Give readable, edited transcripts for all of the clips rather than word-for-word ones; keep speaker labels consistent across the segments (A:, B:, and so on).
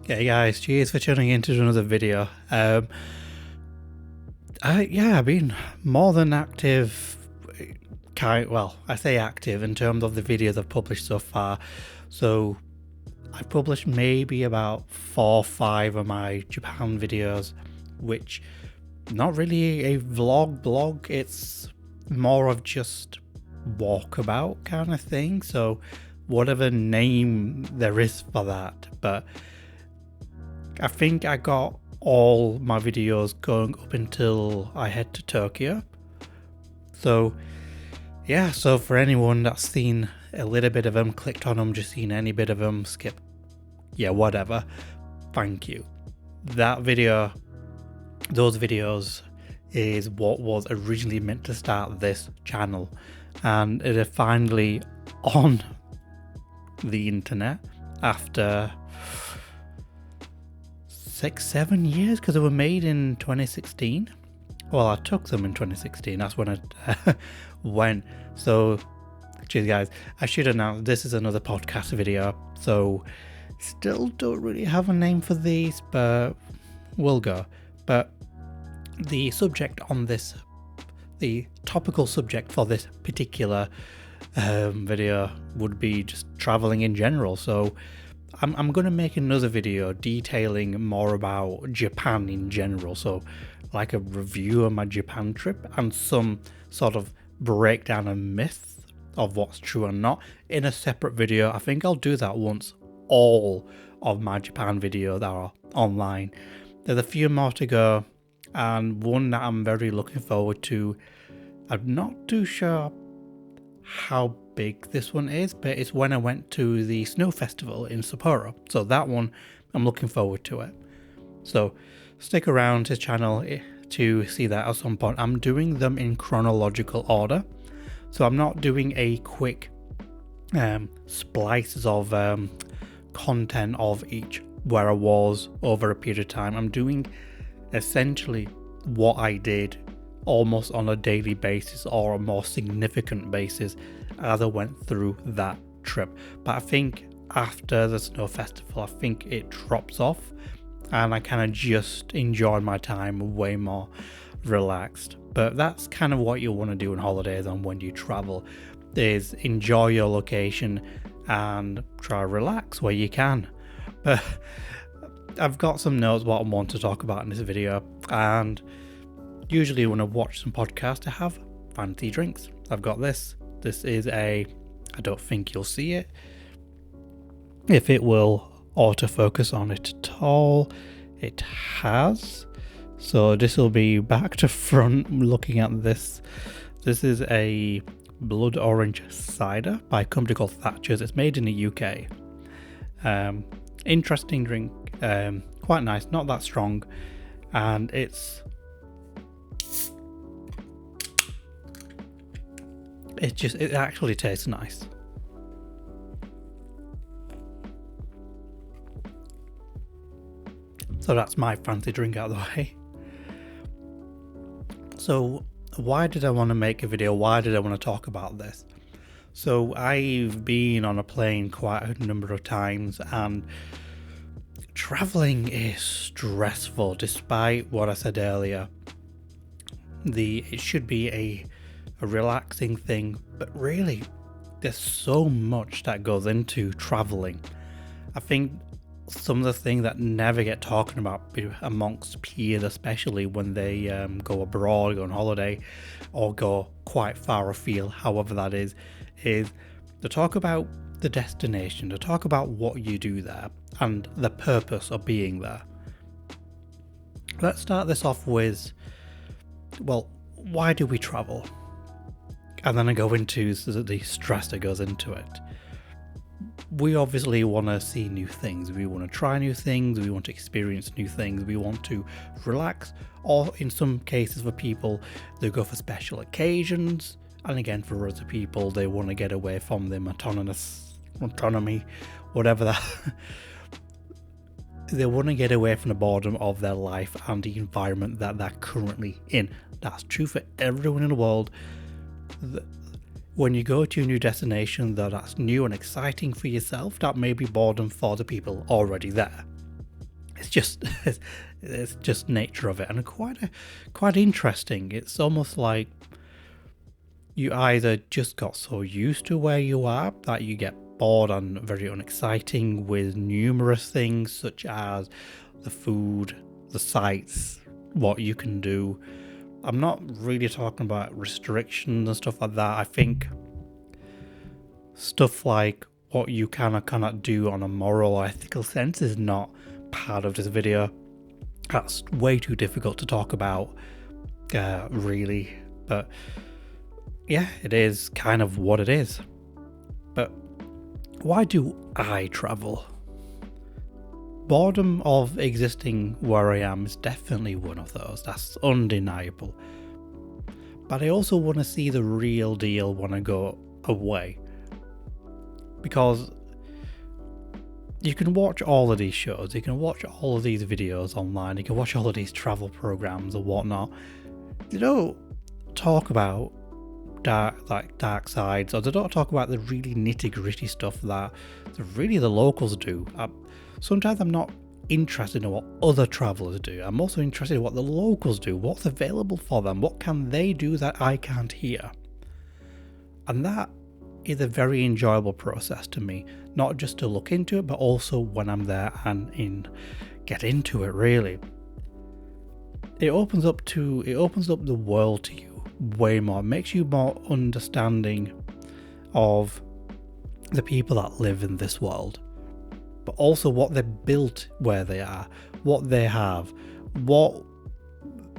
A: Hey guys, cheers for tuning in to another video. I've been more than active. I say active in terms of the videos I've published so far. So I've published maybe about 4 or 5 of my Japan videos, which not really a blog. It's more of just walkabout kind of thing. So whatever name there is for that, but I think I got all my videos going up until I head to Tokyo. So yeah, so for anyone that's seen a little bit of them, clicked on them, just seen any bit of them, skip, yeah, whatever, thank you. Those videos is what was originally meant to start this channel, and it is finally on the internet after 6-7 years, because they were made in 2016. Well, I took them in 2016. That's when I went. So cheers guys. I should announce this is another podcast video, so still don't really have a name for these, but we'll go. But the subject on this, the topical subject for this particular video would be just traveling in general. So I'm going to make another video detailing more about Japan in general, so like a review of my Japan trip and some sort of breakdown of myths of what's true and not in a separate video. I think I'll do that once all of my Japan videos are online. There's a few more to go, and one that I'm very looking forward to. I'm not too sure how big this one is, but it's when I went to the snow festival in Sapporo. So that one, I'm looking forward to it. So stick around to the channel to see that at some point. I'm doing them in chronological order, so I'm not doing a quick splices of content of each where I was over a period of time. I'm doing essentially what I did almost on a daily basis or a more significant basis as I went through that trip. But I think after the snow festival, I think it drops off and I kind of just enjoy my time way more relaxed. But that's kind of what you want to do on holidays and when you travel, is enjoy your location and try to relax where you can. But I've got some notes what I want to talk about in this video, and usually when I watch some podcasts I have fancy drinks. I've got this. This is I don't think you'll see it, if it will autofocus on it at all. It has. So this will be back to front looking at this. This is a blood orange cider by a company called Thatcher's. It's made in the UK. Interesting drink. Quite nice, not that strong, and it actually tastes nice. So that's my fancy drink out of the way. So why did I want to make a video? Why did I want to talk about this? So I've been on a plane quite a number of times, and traveling is stressful. Despite what I said earlier, it should be a relaxing thing, but really there's so much that goes into traveling. I think some of the things that never get talked about amongst peers, especially when they go abroad, go on holiday, or go quite far afield, however that is to talk about the destination, to talk about what you do there and the purpose of being there. Let's start this off with, well, why do we travel? And then I go into the stress that goes into it. We obviously want to see new things. We want to try new things. We want to experience new things. We want to relax, or in some cases for people, they go for special occasions. And again, for other people, they want to get away from their autonomy, whatever that. They want to get away from the boredom of their life and the environment that they're currently in. That's true for everyone in the world. When you go to a new destination that's new and exciting for yourself, that may be boredom for the people already there. it's just it's just nature of it, and quite interesting. It's almost like you either just got so used to where you are that you get bored and very unexciting with numerous things such as the food, the sights, what you can do. I'm not really talking about restrictions and stuff like that. I think stuff like what you can or cannot do on a moral or ethical sense is not part of this video. That's way too difficult to talk about, really. But yeah, it is kind of what it is. But why do I travel? Boredom of existing where I am is definitely one of those. That's undeniable. But I also want to see the real deal when I go away. Because you can watch all of these shows, you can watch all of these videos online, you can watch all of these travel programs and whatnot. They don't talk about dark sides, or they don't talk about the really nitty-gritty stuff that really the locals do. Sometimes I'm not interested in what other travelers do. I'm also interested in what the locals do, what's available for them, what can they do that I can't hear. And that is a very enjoyable process to me, not just to look into it, but also when I'm there and get into it. Really, it opens up the world to you way more. It makes you more understanding of the people that live in this world, but also what they built where they are, what they have, what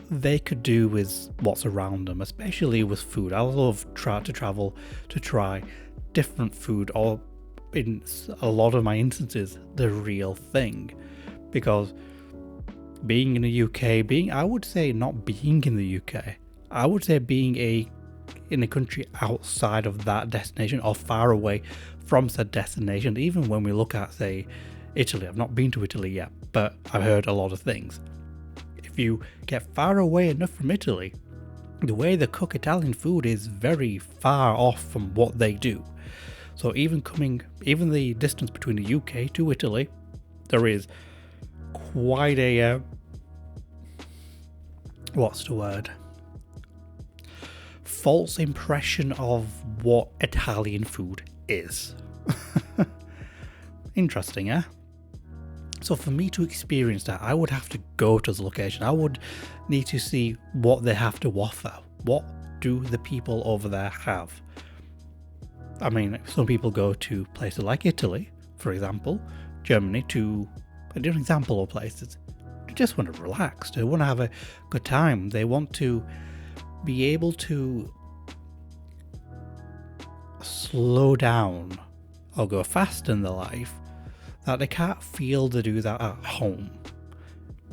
A: they could do with what's around them, especially with food. I love to travel to try different food, or in a lot of my instances, the real thing. Because being in the UK, I would say not being in the UK, I would say being in a country outside of that destination or far away from said destination. Even when we look at, say, Italy, I've not been to Italy yet, but I've heard a lot of things. If you get far away enough from Italy, the way they cook Italian food is very far off from what they do. So even the distance between the UK to Italy, there is quite a false impression of what Italian food is. Interesting, eh? So for me to experience that, I would have to go to the location. I would need to see what they have to offer. What do the people over there have? I mean, some people go to places like Italy, for example, Germany, to a different example of places. They just want to relax. They want to have a good time. They want to be able to slow down or go fast in their life, that they can't feel to do that at home.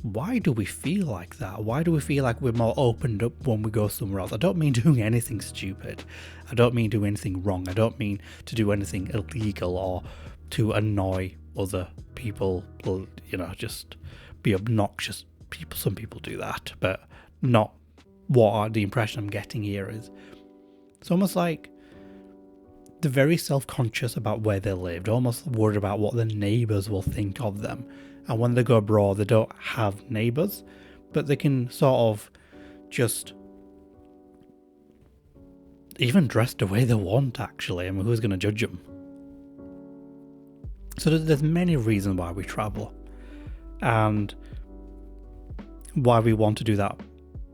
A: Why do we feel like that? Why do we feel like we're more opened up when we go somewhere else? I don't mean doing anything stupid. I don't mean doing anything wrong. I don't mean to do anything illegal or to annoy other people, just be obnoxious. Some people do that, but not what the impression I'm getting here is. It's almost like they're very self-conscious about where they lived, almost worried about what their neighbours will think of them. And when they go abroad, they don't have neighbours, but they can sort of just even dress the way they want, actually. I mean, who's going to judge them? So there's many reasons why we travel, and why we want to do that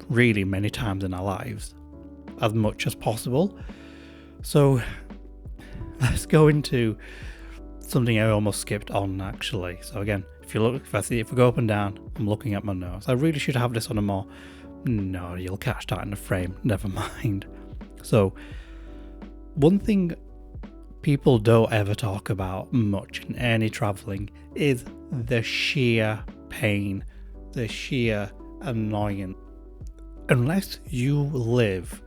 A: really many times in our lives, as much as possible. So let's go into something I almost skipped on, actually. So again, if we go up and down, I'm looking at my nose. I really should have this on a more... No, you'll catch that in the frame. Never mind. So, one thing people don't ever talk about much in any travelling is the sheer pain, the sheer annoyance. Unless you live...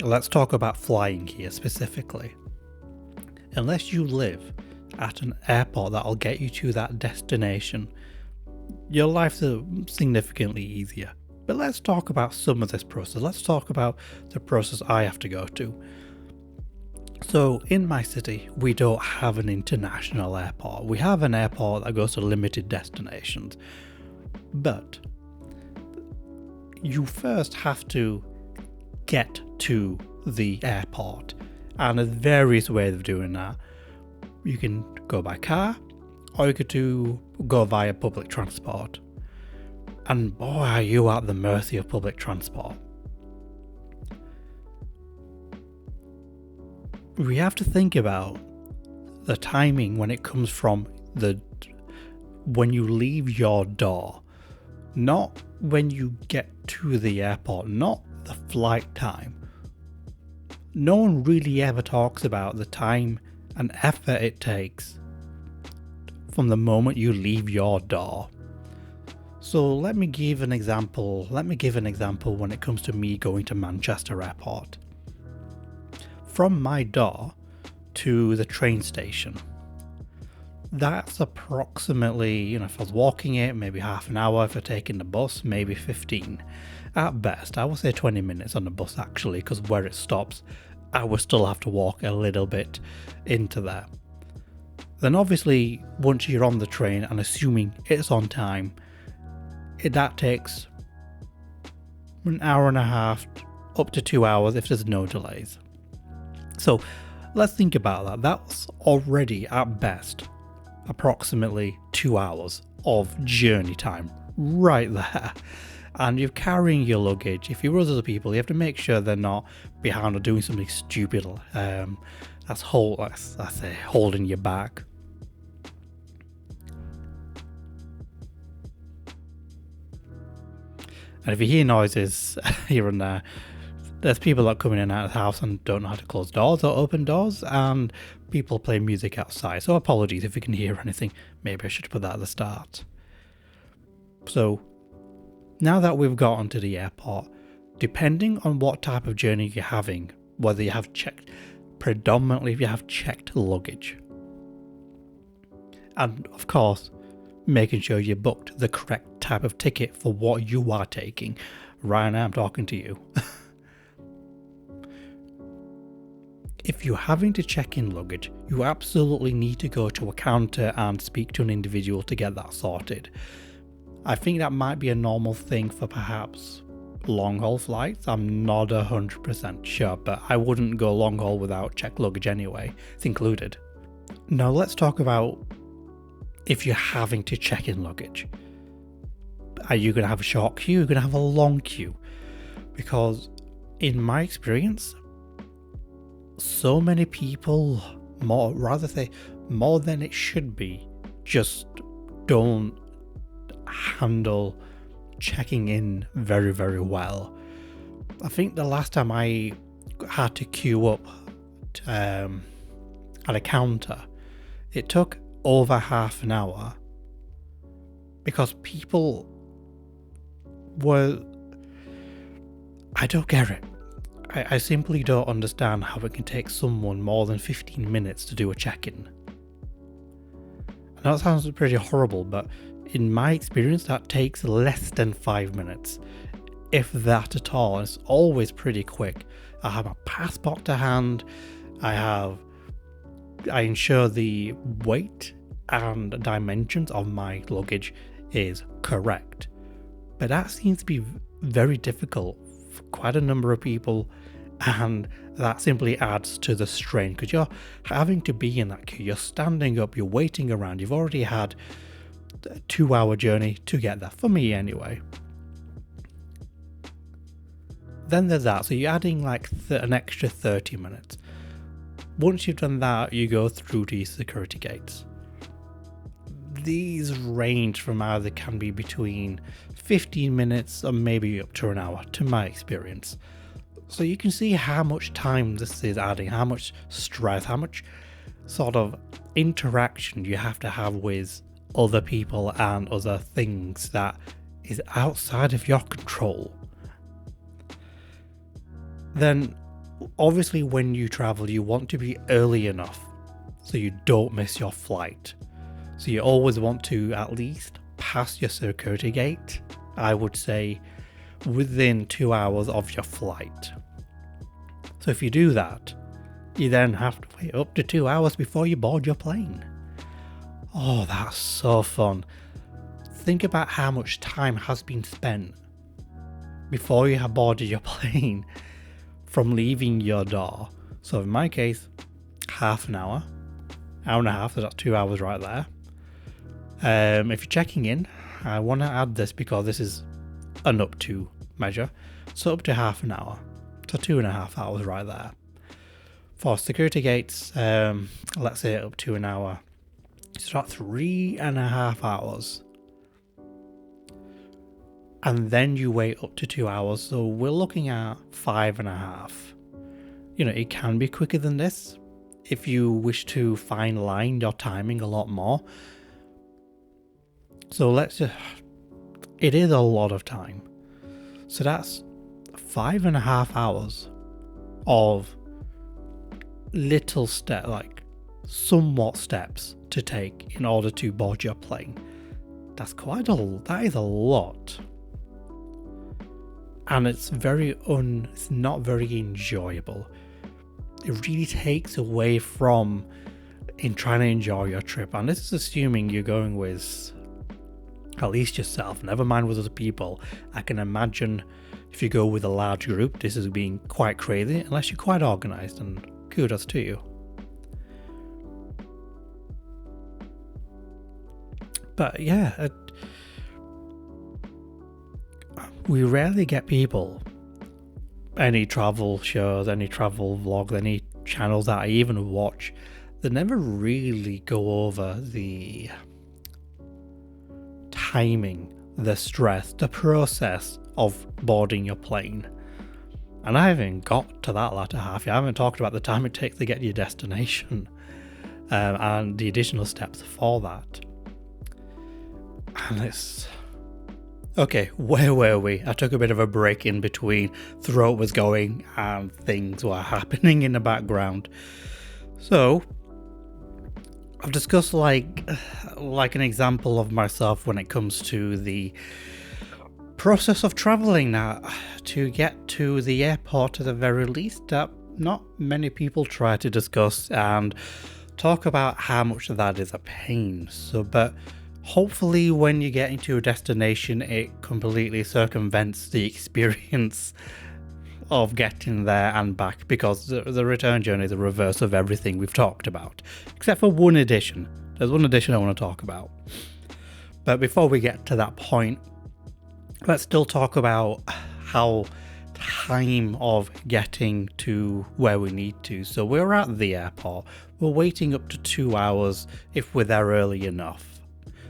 A: Let's talk about flying here specifically. Unless you live at an airport that'll get you to that destination, your life's significantly easier. But let's talk about some of this process. Let's talk about the process I have to go to. So in my city, we don't have an international airport. We have an airport that goes to limited destinations. But you first have to get to the airport. And there's various ways of doing that. You can go by car, or you could go via public transport. And boy, are you at the mercy of public transport. We have to think about the timing when it comes from when you leave your door, not when you get to the airport, not the flight time. No one really ever talks about the time and effort it takes from the moment you leave your door. So let me give an example when it comes to me going to Manchester Airport. From my door to the train station, that's approximately, if I was walking it, maybe half an hour. If I'm taking the bus, maybe 15. At best, I would say 20 minutes on the bus actually, because where it stops, I would still have to walk a little bit into there. Then obviously, once you're on the train and assuming it's on time, that takes an hour and a half up to 2 hours if there's no delays. So let's think about that. That's already at best approximately 2 hours of journey time right there. And you're carrying your luggage. If you're with other people, you have to make sure they're not behind or doing something stupid. That's holding you back. And if you hear noises here and there, there's people that come in and out of the house and don't know how to close doors or open doors, and people play music outside. So apologies if you can hear anything. Maybe I should put that at the start. So now that we've gotten to the airport, depending on what type of journey you're having, whether you have checked luggage, and of course, making sure you booked the correct type of ticket for what you are taking. Right now I'm talking to you. If you're having to check in luggage, you absolutely need to go to a counter and speak to an individual to get that sorted. I think that might be a normal thing for perhaps long haul flights. I'm not 100% sure, but I wouldn't go long haul without checked luggage anyway. It's included. Now let's talk about if you're having to check in luggage. Are you going to have a short queue? You're going to have a long queue. Because in my experience, so many people, more than it should be, just don't handle checking in very, very well. I think the last time I had to queue up at a counter, it took over half an hour because people I don't get it. I simply don't understand how it can take someone more than 15 minutes to do a check-in. I know it sounds pretty horrible, but in my experience, that takes less than 5 minutes, if that at all. It's always pretty quick. I have my passport to hand. I ensure the weight and dimensions of my luggage is correct. But that seems to be very difficult for quite a number of people, and that simply adds to the strain because you're having to be in that queue. You're standing up, you're waiting around. You've already had a 2-hour journey to get there, for me anyway. Then there's that, so you're adding like an extra 30 minutes. Once you've done that, you go through these security gates. These range from either can be between 15 minutes or maybe up to an hour, to my experience. So you can see how much time this is adding, how much stress, how much sort of interaction you have to have with other people and other things that is outside of your control. Then obviously when you travel, you want to be early enough so you don't miss your flight. So you always want to at least pass your security gate, I would say, within 2 hours of your flight. So if you do that, You then have to wait up to 2 hours before you board your plane. Oh, that's so fun. Think about how much time has been spent before you have boarded your plane from leaving your door. So in my case, half an hour and a half, so that's 2 hours right there. If you're checking in, I want to add this because this is an up to measure. So up to half an hour, so 2.5 hours right there. For security gates, let's say up to an hour, it's about 3.5 hours. And then you wait up to 2 hours, so we're looking at 5.5. It can be quicker than this if you wish to fine line your timing a lot more. So it is a lot of time. So that's 5.5 hours of little somewhat steps to take in order to board your plane. That is a lot. And it's not very enjoyable. It really takes away from in trying to enjoy your trip. And this is assuming you're going with at least yourself, never mind with other people. I can imagine if you go with a large group, this is being quite crazy, unless you're quite organized, and kudos to you. But yeah, we rarely get people, any travel shows, any travel vlogs, any channels that I even watch, they never really go over the timing, the stress, the process of boarding your plane. And I haven't got to that latter half yet. I haven't talked about the time it takes to get to your destination and the additional steps for that. And it's... Okay, where were we? I took a bit of a break in between. Throat was going and things were happening in the background. So, I've discussed like an example of myself when it comes to the process of traveling now to get to the airport at the very least. That not many people try to discuss and talk about how much of that is a pain. But hopefully when you get into a destination, it completely circumvents the experience of getting there and back, because the return journey is the reverse of everything we've talked about, except for one addition. There's one addition I want to talk about. But before we get to that point, let's still talk about how time of getting to where we need to. So we're at the airport. We're waiting up to 2 hours if we're there early enough.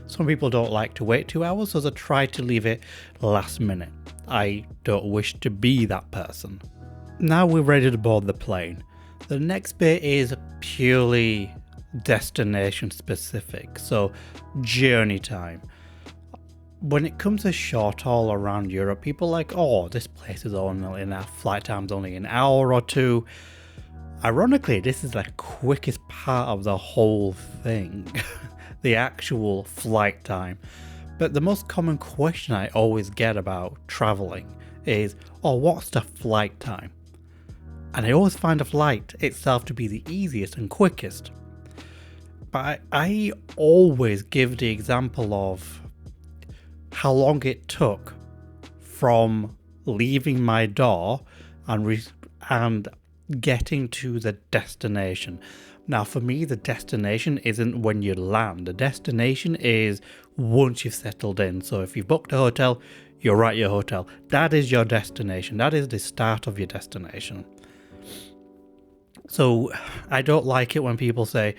A: Some people don't like to wait 2 hours, so they try to leave it last minute. I don't wish to be that person. Now we're ready to board the plane. The next bit is purely destination specific, so journey time. When it comes to short haul around Europe, people are like, oh, this place is only enough, flight time's only an hour or two. Ironically, this is the quickest part of the whole thing. The actual flight time. But the most common question I always get about traveling is, oh, what's the flight time? And I always find the flight itself to be the easiest and quickest. But I always give the example of how long it took from leaving my door and getting to the destination. Now, for me, the destination isn't when you land. The destination is once you've settled in. So if you've booked a hotel, you're at your hotel. That is your destination. That is the start of your destination. So I don't like it when people say,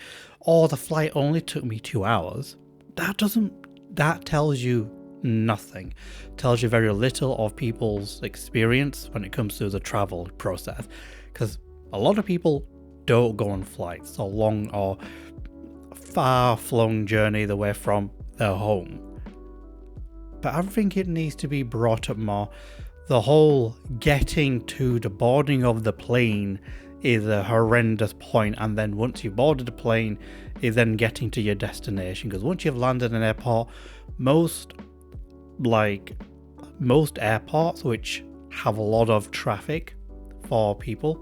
A: oh, the flight only took me 2 hours. That tells you nothing. It tells you very little of people's experience when it comes to the travel process. Because a lot of people don't go on flights or long or far-flung journeys away from their home. But I think it needs to be brought up more. The whole getting to the boarding of the plane is a horrendous point, and then once you've boarded the plane is then getting to your destination. Because once you've landed in an airport, most airports which have a lot of traffic for people,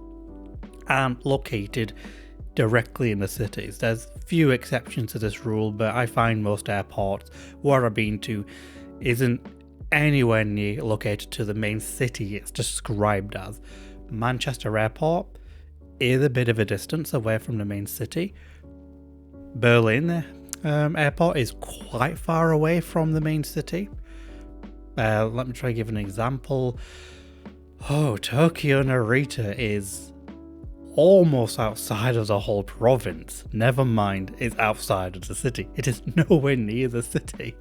A: aren't located directly in the cities. There's few exceptions to this rule, but I find most airports where I've been to isn't anywhere near located to the main city it's described as. Manchester Airport is a bit of a distance away from the main city. Berlin Airport is quite far away from the main city. Let me try to give an example. Tokyo Narita is almost outside of the whole province. Never mind, it's outside of the city. It is nowhere near the city.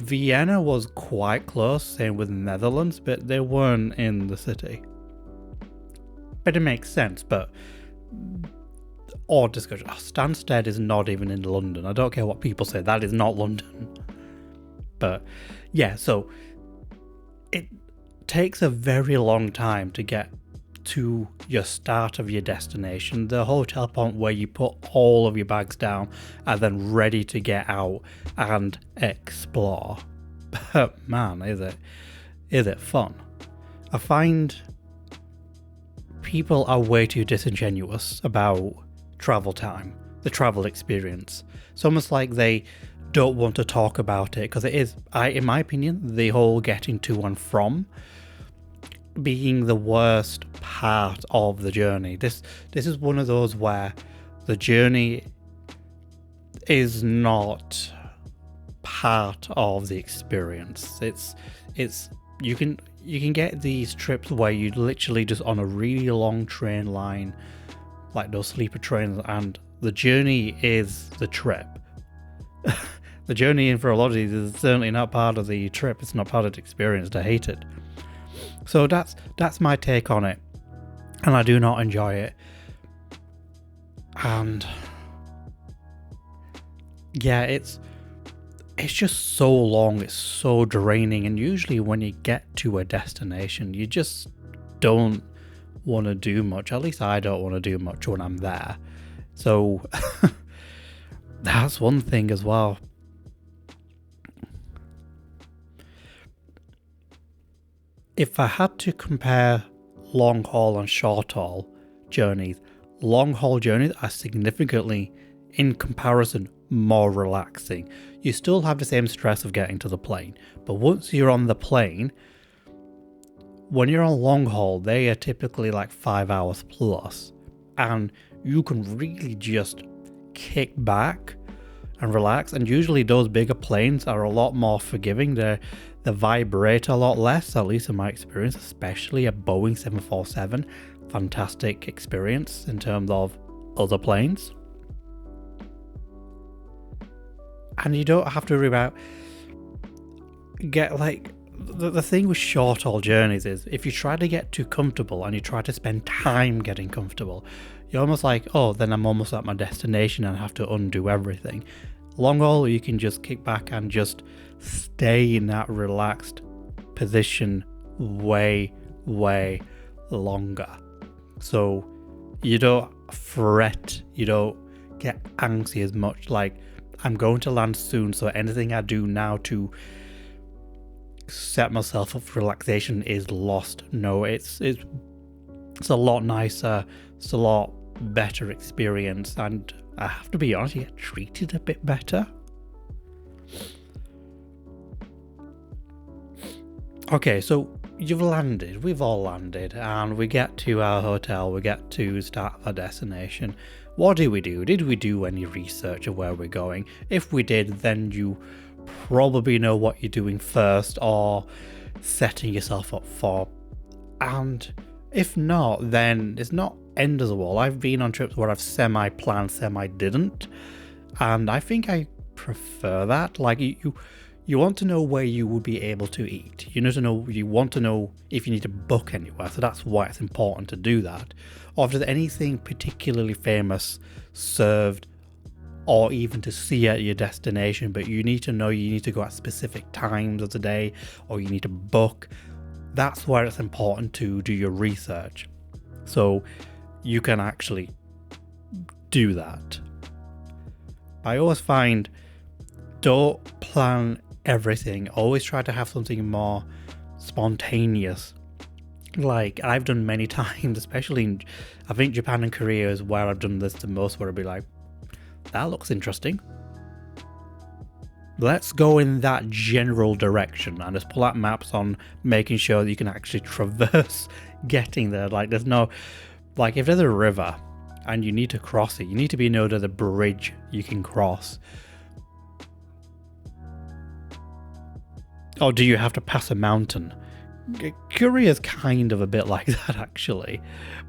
A: Vienna was quite close, same with Netherlands, but they weren't in the city. But it makes sense, but odd discussion. Stansted is not even in London. I don't care what people say, that is not London. But yeah, so it takes a very long time to get to your start of your destination, the hotel point where you put all of your bags down and then ready to get out and explore. But man, is it fun? I find people are way too disingenuous about travel time, the travel experience. It's almost like they don't want to talk about it, because it is, in my opinion, the whole getting to and from being the worst part of the journey. This is one of those where the journey is not part of the experience. It's you can get these trips where you literally just on a really long train line, like those sleeper trains, and the journey is the trip. The journey in for a lot of these is certainly not part of the trip. It's not part of the experience. I hate it. So that's my take on it, and I do not enjoy it. And yeah, it's just so long, it's so draining, and usually when you get to a destination, you just don't want to do much. At least I don't want to do much when I'm there. So that's one thing as well. If I had to compare long haul and short haul journeys, long haul journeys are significantly, in comparison, more relaxing. You still have the same stress of getting to the plane, but once you're on the plane, when you're on long haul, they are typically like 5 hours plus, and you can really just kick back and relax. And usually those bigger planes are a lot more forgiving. They vibrate a lot less, at least in my experience, especially a Boeing 747. Fantastic experience in terms of other planes. And you don't have to worry about the thing with short haul journeys is if you try to get too comfortable and you try to spend time getting comfortable, you're almost like, oh, then I'm almost at my destination and I have to undo everything. Long haul, you can just kick back and just stay in that relaxed position way, way longer. So you don't fret, you don't get anxious as much, like I'm going to land soon, so anything I do now to set myself up for relaxation is lost. No, it's a lot nicer, it's a lot better experience, and I have to be honest, you get treated a bit better. Okay, so you've landed, we've all landed, and we get to our hotel, we get to start our destination. What do we do? Did we do any research of where we're going? If we did, then you probably know what you're doing first or setting yourself up for. And if not, then it's not end of the world. I've been on trips where I've semi-planned, semi-didn't, and I think I prefer that. Like you want to know where you will be able to eat. You want to know if you need to book anywhere. So that's why it's important to do that. Or if there's anything particularly famous served or even to see at your destination, but you need to know you need to go at specific times of the day or you need to book. That's where it's important to do your research, so you can actually do that. I always find, don't plan everything. Always try to have something more spontaneous Like, I've done many times, especially in, I think Japan and Korea is where I've done this the most, where I'd be like, that looks interesting. Let's go in that general direction and just pull out maps on making sure that you can actually traverse getting there. Like, there's no, like, if there's a river and you need to cross it, you need to be know there's a bridge you can cross. Or do you have to pass a mountain? Korea is kind of a bit like that, actually,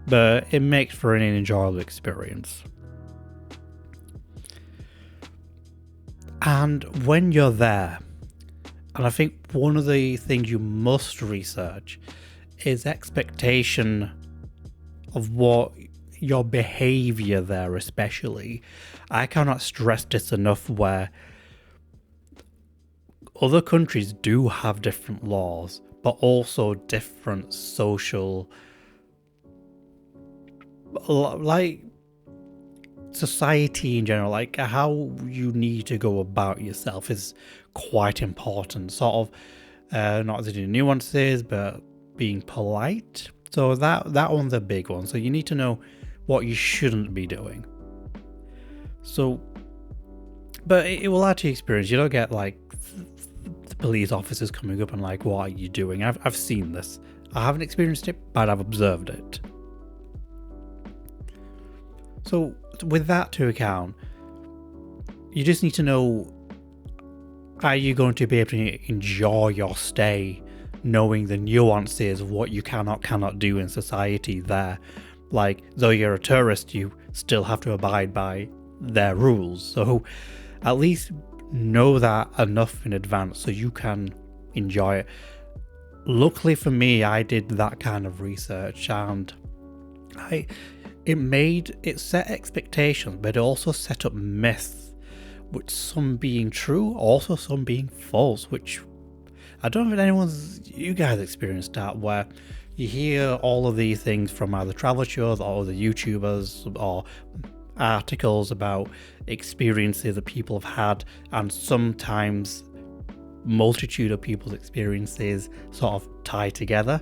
A: but it makes for an enjoyable experience. And when you're there, and I think one of the things you must research is expectation of what your behavior there, especially. I cannot stress this enough, where other countries do have different laws, but also different social, like, society in general, like how you need to go about yourself is quite important. Sort of, not the nuances, but being polite. So that one's a big one. So you need to know what you shouldn't be doing. So, but it will add to your experience. You don't get like the police officers coming up and like, what are you doing? I've seen this. I haven't experienced it, but I've observed it. So with that to account, you just need to know, are you going to be able to enjoy your stay, knowing the nuances of what you cannot do in society there. Like, though you're a tourist, you still have to abide by their rules. So at least know that enough in advance so you can enjoy it. Luckily for me, I did that kind of research, and it set expectations, but it also set up myths, which some being true, also some being false, which I don't know if you guys experienced that, where you hear all of these things from either travel shows or the YouTubers or articles about experiences that people have had, and sometimes multitude of people's experiences sort of tie together.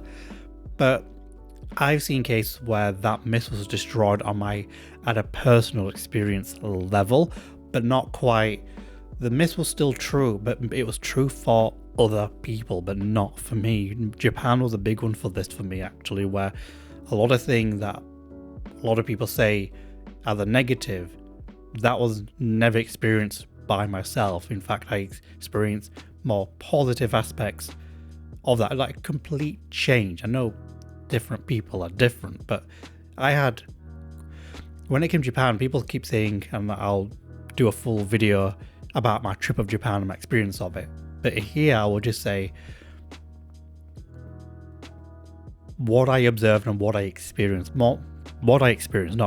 A: But I've seen cases where that myth was destroyed at a personal experience level, but not quite. The myth was still true, but it was true for other people, but not for me. Japan was a big one for this for me, actually, where a lot of things that a lot of people say are the negative, that was never experienced by myself. In fact, I experienced more positive aspects of that, like complete change. I know different people are different, but when it came to Japan, people keep saying, and I'll do a full video about my trip of Japan and my experience of it, but here I will just say what I observed and what I experienced, not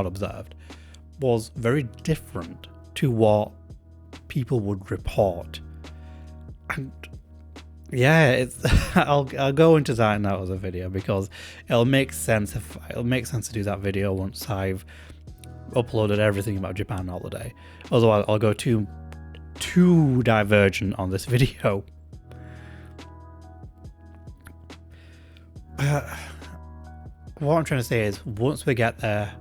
A: observed, was very different to what people would report. And yeah, I'll go into that in that other video, because it'll make sense to do that video once I've uploaded everything about Japan holiday. Otherwise, I'll go too divergent on this video. What I'm trying to say is, once we get there,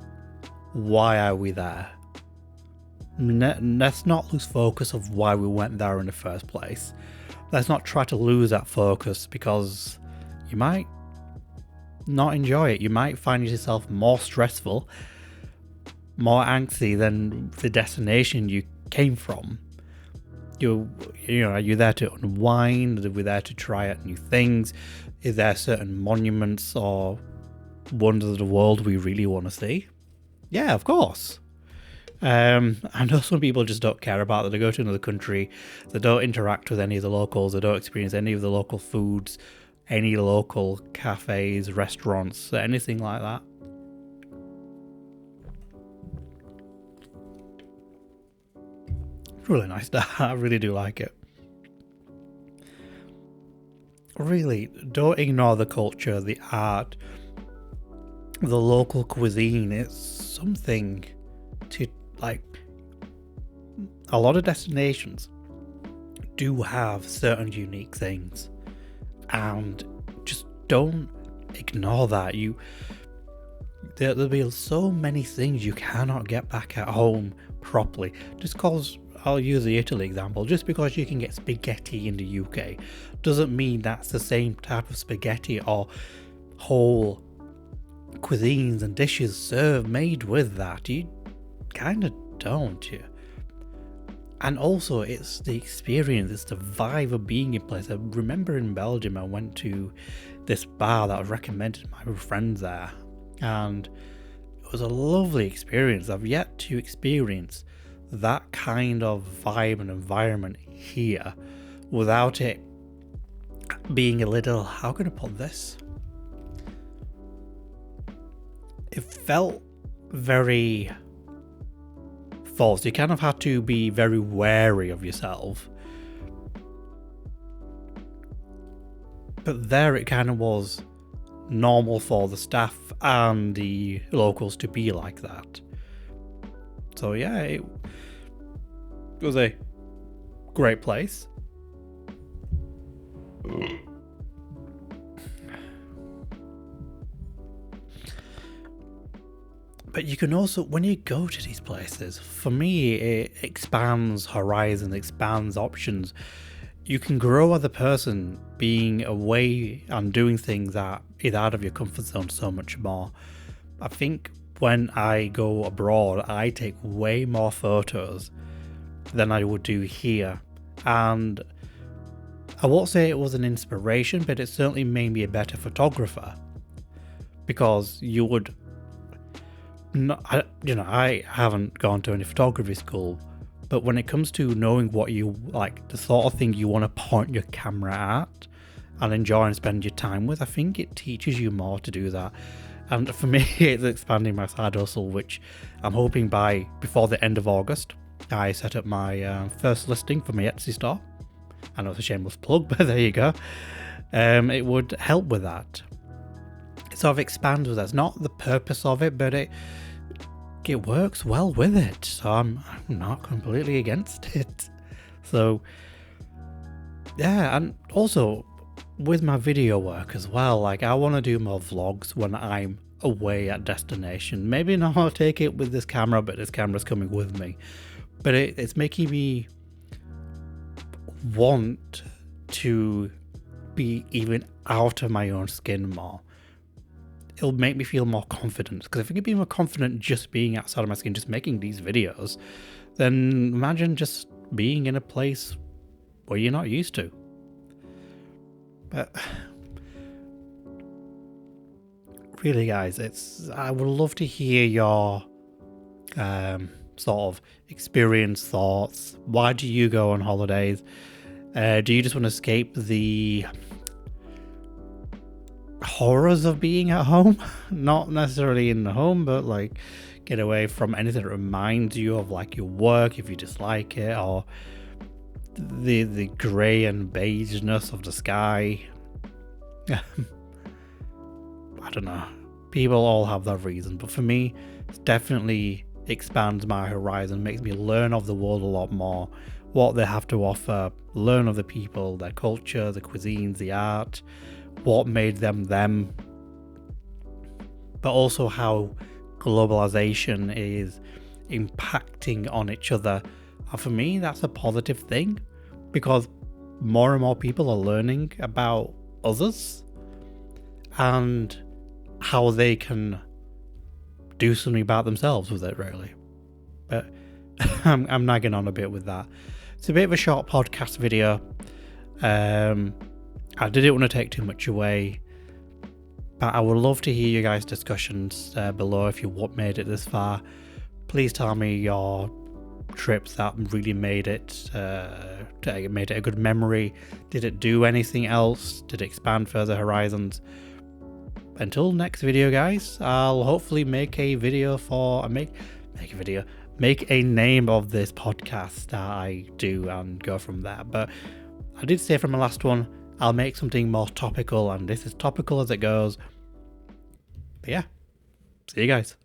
A: why are we there? Let's not lose focus of why we went there in the first place. Let's not try to lose that focus, because you might not enjoy it. You might find yourself more stressful, more angsty than the destination you came from. Are you there to unwind? Are we there to try out new things? Is there certain monuments or wonders of the world we really want to see? Yeah, of course. I know some people just don't care about that. They go to another country, they don't interact with any of the locals, they don't experience any of the local foods, any local cafes, restaurants, anything like that. It's really nice. I really do like it. Really, don't ignore the culture, the art, the local cuisine. It's something to, like, a lot of destinations do have certain unique things, and just don't ignore that. There'll be so many things you cannot get back at home properly. Just cause, I'll use the Italy example, just because you can get spaghetti in the UK doesn't mean that's the same type of spaghetti or whole cuisines and dishes served made with that. You kind of don't, you? And also, it's the experience, it's the vibe of being in place. I remember in Belgium, I went to this bar that was recommended by my friends there, and it was a lovely experience. I've yet to experience that kind of vibe and environment here without it being a little, how can I put this? It felt very false. You kind of had to be very wary of yourself. But there it kind of was normal for the staff and the locals to be like that. So yeah, it was a great place. But you can also, when you go to these places, for me, it expands horizons, expands options. You can grow as a person being away and doing things that is out of your comfort zone so much more. I think when I go abroad, I take way more photos than I would do here. And I won't say it was an inspiration, but it certainly made me a better photographer. Because you would... I haven't gone to any photography school, but when it comes to knowing what you like, the sort of thing you want to point your camera at and enjoy and spend your time with, I think it teaches you more to do that. And for me, it's expanding my side hustle, which I'm hoping before the end of August, I set up my first listing for my Etsy store. I know it's a shameless plug, but there you go. It would help with that. It sort of expands with that. It's not the purpose of it, but it works well with it. So I'm not completely against it. So yeah, and also with my video work as well, like I want to do more vlogs when I'm away at destination. Maybe not take it with this camera, but this camera's coming with me. But it's making me want to be even out of my own skin more. It'll make me feel more confident, because if I could be more confident just being outside of my skin, just making these videos, then imagine just being in a place where you're not used to. But really, guys, I would love to hear your sort of experience, thoughts. Why do you go on holidays? Do you just want to escape the horrors of being at home? Not necessarily in the home, but like get away from anything that reminds you of like your work, if you dislike it, or the grey and beigeness of the sky. I don't know. People all have their reason, but for me, it definitely expands my horizon, makes me learn of the world a lot more, what they have to offer, learn of the people, their culture, the cuisines, the art, what made them them, but also how globalization is impacting on each other. And for me, that's a positive thing, because more and more people are learning about others and how they can do something about themselves with it, really. But I'm nagging on a bit with that. It's a bit of a short podcast video. I didn't want to take too much away, but I would love to hear you guys' discussions below. If you made it this far, please tell me your trips that really made it a good memory. Did it do anything else? Did it expand further horizons? Until next video, guys, I'll hopefully make a video make a name of this podcast that I do and go from there. But I did say from my last one, I'll make something more topical, and this is topical as it goes. But yeah, see you guys.